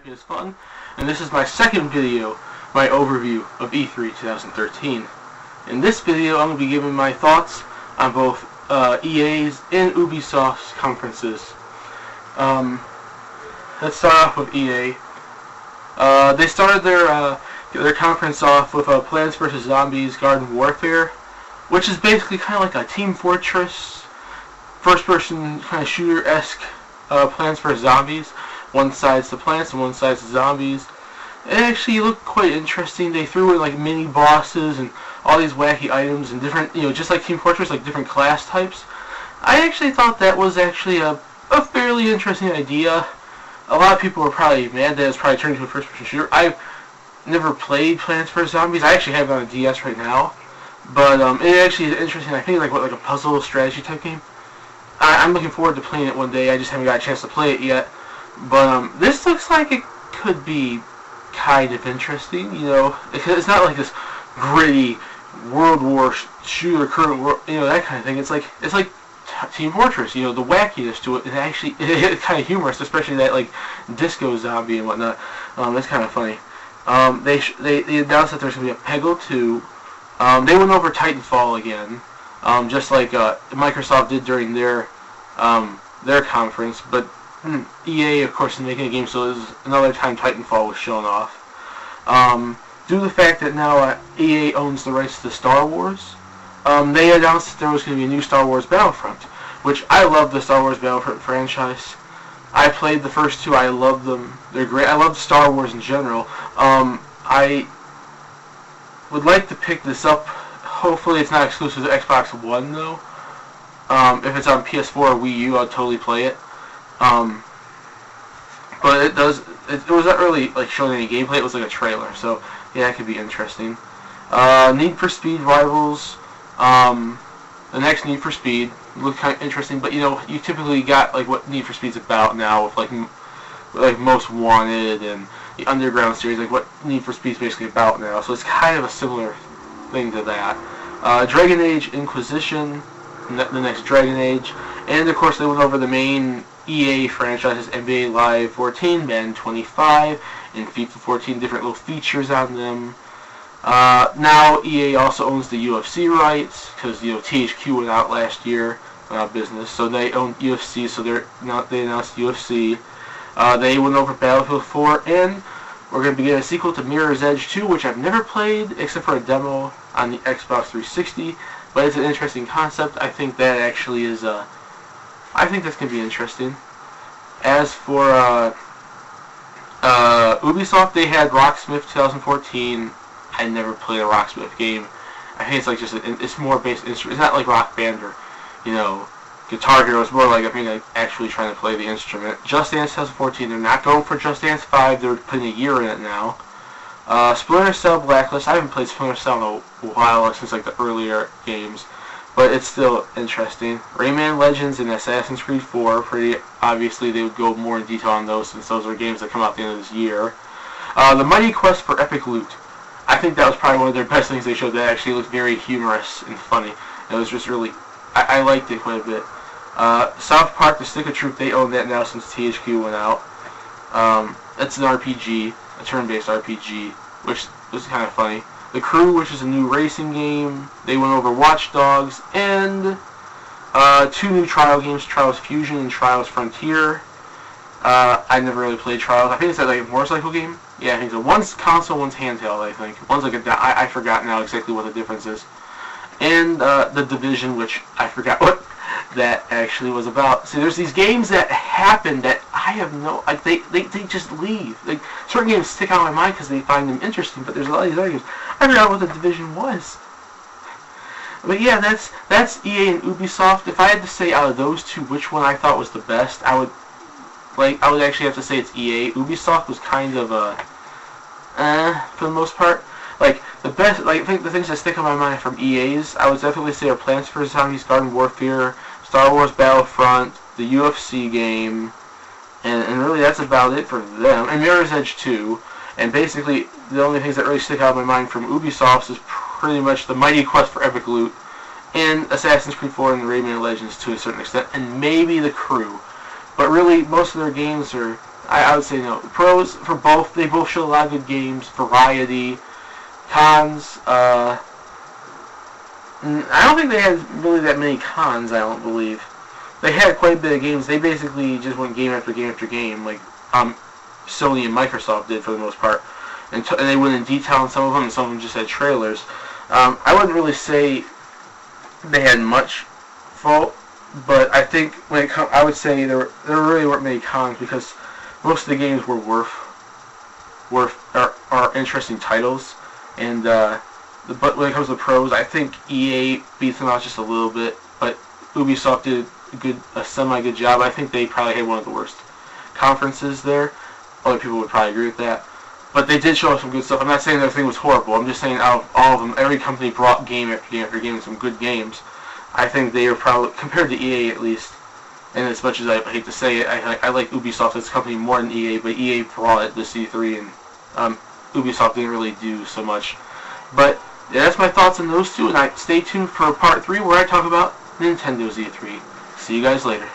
happy as fun, and this is my second video, my overview of E3 2013. In this video, I'm going to be giving my thoughts on both EA's and Ubisoft's conferences. Let's start off with EA. They started their conference off with Plants vs. Zombies Garden Warfare, which is basically kind of like a Team Fortress, first-person kind of shooter-esque Plants vs. Zombies. One side's the plants and one side's the zombies. It actually looked quite interesting. They threw in like mini bosses and all these wacky items and different, just like Team Fortress, like different class types. I actually thought that was actually a fairly interesting idea. A lot of people were probably mad that it's probably turned into a first-person shooter. I've never played Plants vs. Zombies. I actually have it on a DS right now, but it actually is interesting. I think it's like a puzzle strategy type game. I'm looking forward to playing it one day. I just haven't got a chance to play it yet. But this looks like it could be kind of interesting, It's not like this gritty World War shooter, current world, that kind of thing. It's like Team Fortress, the wackiness to it. It's kind of humorous, especially that like disco zombie and whatnot. That's kind of funny. They announced that there's gonna be a Peggle 2. They went over Titanfall again, just like Microsoft did during their conference, but EA, of course, is making a game, so this is another time Titanfall was shown off. Due to the fact that now EA owns the rights to Star Wars, they announced that there was going to be a new Star Wars Battlefront, which I love the Star Wars Battlefront franchise. I played the first two. I love them. They're great. I love Star Wars in general. I would like to pick this up. Hopefully it's not exclusive to Xbox One, though. If it's on PS4 or Wii U, I'll totally play it. But it was not really like showing any gameplay. It was like a trailer, so yeah, it could be interesting. Need for Speed Rivals, the next Need for Speed looked kind of interesting, but you typically got like what Need for Speed's about now with like Most Wanted and the Underground series, like what Need for Speed's basically about now. So it's kind of a similar thing to that. Dragon Age Inquisition, the next Dragon Age, and of course they went over the main EA franchises, NBA Live 14, Madden 25, and FIFA 14, different little features on them. Now EA also owns the UFC rights, because THQ went out last year, business, so they own UFC, so they announced UFC. They went over Battlefield 4, and we're going to be getting a sequel to Mirror's Edge 2, which I've never played, except for a demo on the Xbox 360, but it's an interesting concept. I think that actually is I think that's going to be interesting. As for Ubisoft, they had Rocksmith 2014. I never played a Rocksmith game. I think it's like it's more based instrument. It's not like Rock Band or, Guitar Hero. It's more like actually trying to play the instrument. Just Dance 2014. They're not going for Just Dance 5. They're putting a year in it now. Splinter Cell Blacklist. I haven't played Splinter Cell in a while, since like the earlier games, but it's still interesting. Rayman Legends and Assassin's Creed 4, pretty obviously they would go more in detail on those, since those are games that come out at the end of this year. The Mighty Quest for Epic Loot. I think that was probably one of their best things they showed that actually looked very humorous and funny. It was just really, I liked it quite a bit. South Park The Stick of Truth, they own that now since THQ went out. It's an RPG, a turn-based RPG, which was kind of funny. The Crew, which is a new racing game. They went over Watch Dogs, and two new Trial games, Trials Fusion and Trials Frontier. I never really played Trials. I think it's like a motorcycle game. Yeah, I think so. One's console, one's handheld, I think. One's like I forgot now exactly what the difference is. And The Division, which I forgot what that actually was about. See, there's these games that happen that I have no, like they just leave. Like certain games stick out in my mind because they find them interesting, but there's a lot of these other games I forgot what The Division was. But yeah, that's EA and Ubisoft. If I had to say out of those two which one I thought was the best, I would actually have to say it's EA. Ubisoft was kind of for the most part. Like the best, I think the things that stick in my mind from EA's, I would definitely say are Plants vs. Zombies Garden Warfare, Star Wars Battlefront, the UFC game, and really that's about it for them. And Mirror's Edge 2. And basically, the only things that really stick out in my mind from Ubisoft is pretty much the Mighty Quest for Epic Loot, and Assassin's Creed 4 and the Rayman Legends to a certain extent, and maybe The Crew. But really, most of their games are, I would say no. Pros for both. They both show a lot of good games, variety. Cons, I don't think they had really that many cons. I don't believe they had quite a bit of games. They basically just went game after game after game, like Sony and Microsoft did for the most part, and they went in detail on some of them, and some of them just had trailers. I wouldn't really say they had much fault, but I think I would say there really weren't many cons because most of the games were are interesting titles, and but when it comes to pros, I think EA beats them out just a little bit, but Ubisoft did a semi-good job. I think they probably had one of the worst conferences there. Other people would probably agree with that. But they did show us some good stuff. I'm not saying everything was horrible. I'm just saying out of all of them, every company brought game after game after game, some good games. I think they are probably, compared to EA at least, and as much as I hate to say it, I like Ubisoft as a company more than EA, but EA brought it to C3, and Ubisoft didn't really do so much. But yeah, that's my thoughts on those two, and stay tuned for part 3 where I talk about Nintendo's E3. See you guys later.